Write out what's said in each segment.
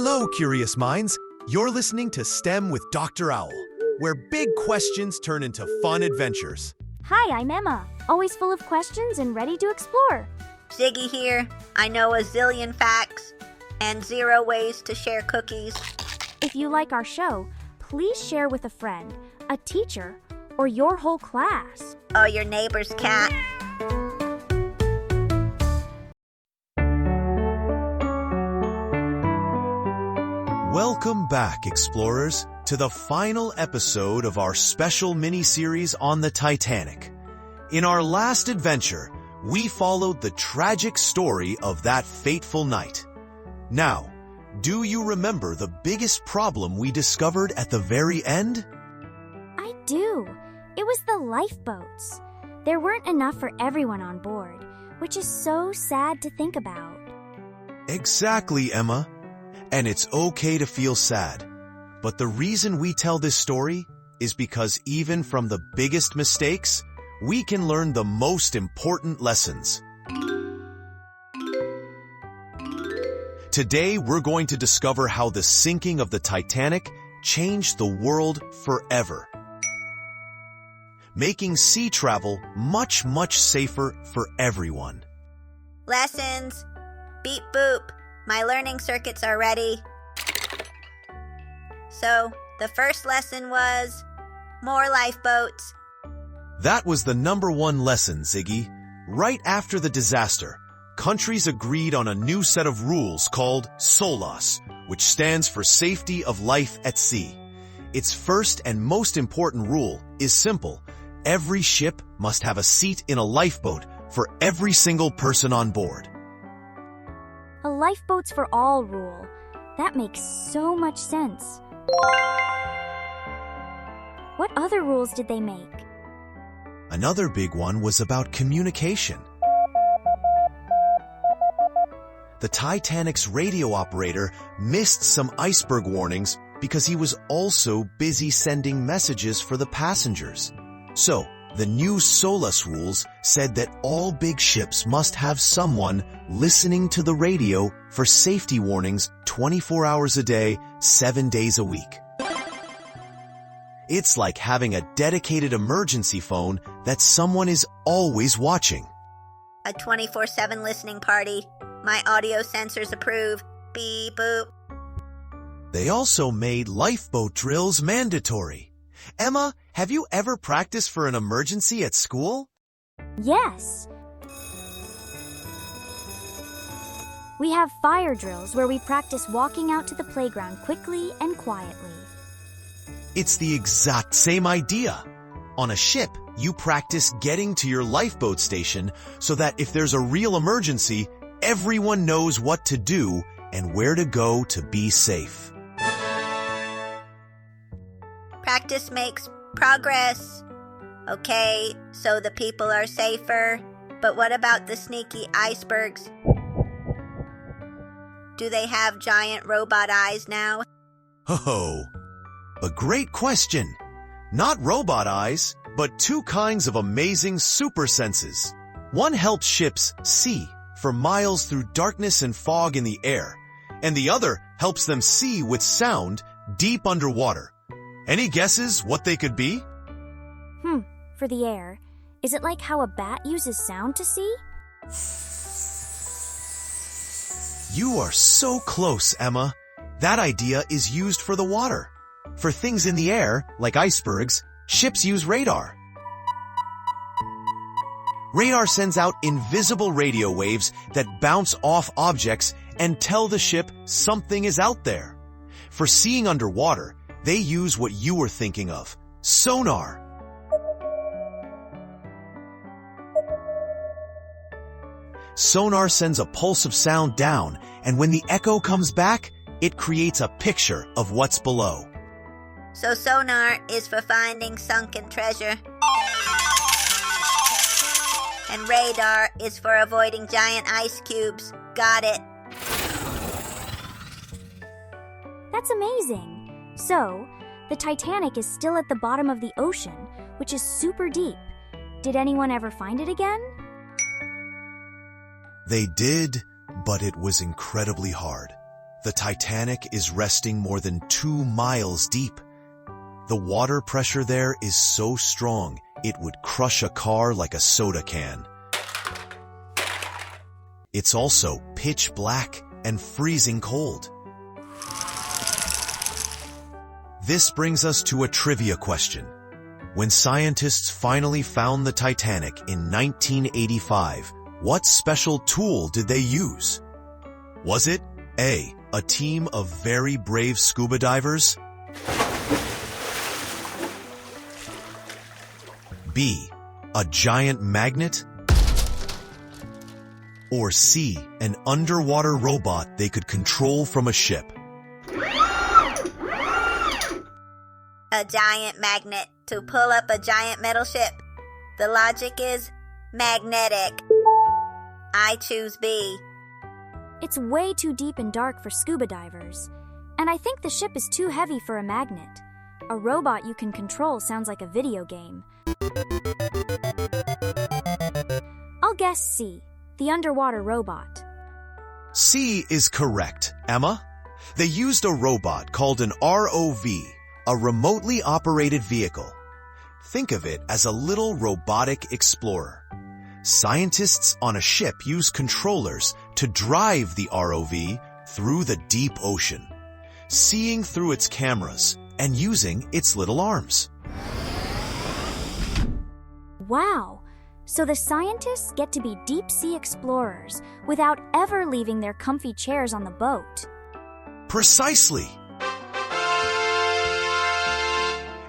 Hello, curious minds. You're listening to STEM with Dr. Owl, where big questions turn into fun adventures. Hi, I'm Emma, always full of questions and ready to explore. Ziggy here. I know a zillion facts and 0 ways to share cookies. If you like our show, please share with a friend, a teacher, or your whole class. Or your neighbor's cat. Welcome back, explorers, to the final episode of our special mini-series on the Titanic. In our last adventure, we followed the tragic story of that fateful night. Now, do you remember the biggest problem we discovered at the very end? I do. It was the lifeboats. There weren't enough for everyone on board, which is so sad to think about. Exactly, Emma. And it's okay to feel sad. But the reason we tell this story is because even from the biggest mistakes, we can learn the most important lessons. Today, we're going to discover how the sinking of the Titanic changed the world forever, making sea travel much, much safer for everyone. Lessons. Beep boop. My learning circuits are ready. So, the first lesson was more lifeboats. That was the #1 lesson, Ziggy. Right after the disaster, countries agreed on a new set of rules called SOLAS, which stands for Safety of Life at Sea. Its first and most important rule is simple. Every ship must have a seat in a lifeboat for every single person on board. A lifeboats for all rule. That makes so much sense. What other rules did they make? Another big one was about communication. The Titanic's radio operator missed some iceberg warnings because he was also busy sending messages for the passengers. So, the new SOLAS rules said that all big ships must have someone listening to the radio for safety warnings 24 hours a day, 7 days a week. It's like having a dedicated emergency phone that someone is always watching. A 24/7 listening party. My audio sensors approve. Beep boop. They also made lifeboat drills mandatory. Emma, have you ever practiced for an emergency at school? Yes. We have fire drills where we practice walking out to the playground quickly and quietly. It's the exact same idea. On a ship, you practice getting to your lifeboat station so that if there's a real emergency, everyone knows what to do and where to go to be safe. Practice makes progress. Okay, so the people are safer. But what about the sneaky icebergs? Do they have giant robot eyes now? Oh, a great question. Not robot eyes, but 2 kinds of amazing super senses. One helps ships see for miles through darkness and fog in the air, and the other helps them see with sound deep underwater. Any guesses what they could be? For the air, is it like how a bat uses sound to see? You are so close, Emma. That idea is used for the water. For things in the air, like icebergs, ships use radar. Radar sends out invisible radio waves that bounce off objects and tell the ship something is out there. For seeing underwater, they use what you were thinking of, sonar. Sonar sends a pulse of sound down, and when the echo comes back, it creates a picture of what's below. So sonar is for finding sunken treasure. And radar is for avoiding giant ice cubes. Got it. That's amazing. So, the Titanic is still at the bottom of the ocean, which is super deep. Did anyone ever find it again? They did, but it was incredibly hard. The Titanic is resting more than 2 miles deep. The water pressure there is so strong, it would crush a car like a soda can. It's also pitch black and freezing cold. This brings us to a trivia question. When scientists finally found the Titanic in 1985, what special tool did they use? Was it A, a team of very brave scuba divers? B, a giant magnet? Or C, an underwater robot they could control from a ship? A giant magnet to pull up a giant metal ship. The logic is magnetic. I choose B. It's way too deep and dark for scuba divers, and I think the ship is too heavy for a magnet. A robot you can control sounds like a video game. I'll guess C, the underwater robot. C is correct, Emma. They used a robot called an ROV, a remotely operated vehicle. Think of it as a little robotic explorer. Scientists on a ship use controllers to drive the ROV through the deep ocean, seeing through its cameras and using its little arms. Wow! So the scientists get to be deep-sea explorers without ever leaving their comfy chairs on the boat. Precisely!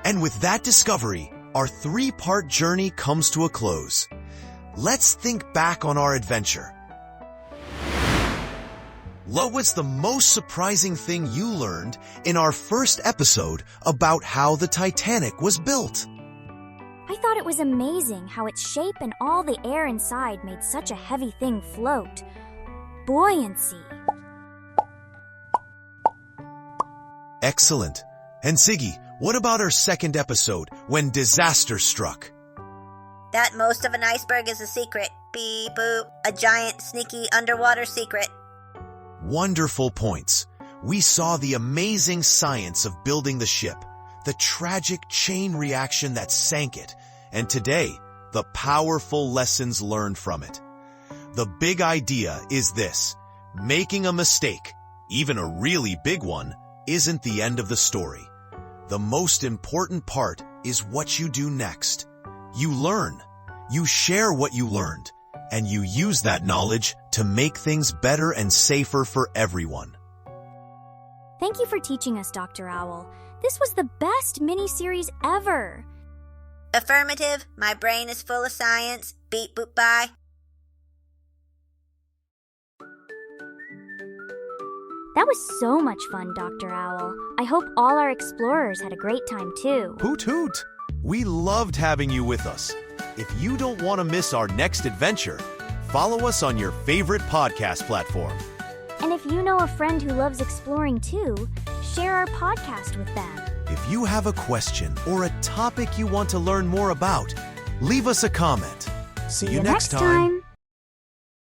And with that discovery, our 3-part journey comes to a close. Let's think back on our adventure. What was the most surprising thing you learned in our first episode about how the Titanic was built? I thought it was amazing how its shape and all the air inside made such a heavy thing float. Buoyancy. Excellent. And Ziggy, what about our second episode, when disaster struck? That most of an iceberg is a secret. Beep boop. A giant, sneaky underwater secret. Wonderful points. We saw the amazing science of building the ship, the tragic chain reaction that sank it, and today, the powerful lessons learned from it. The big idea is this: making a mistake, even a really big one, isn't the end of the story. The most important part is what you do next. You learn, you share what you learned, and you use that knowledge to make things better and safer for everyone. Thank you for teaching us, Dr. Owl. This was the best mini-series ever. Affirmative. My brain is full of science. Beep boop bye. That was so much fun, Dr. Owl. I hope all our explorers had a great time too. Hoot hoot! We loved having you with us. If you don't want to miss our next adventure, follow us on your favorite podcast platform. And if you know a friend who loves exploring too, share our podcast with them. If you have a question or a topic you want to learn more about, leave us a comment. See you next time.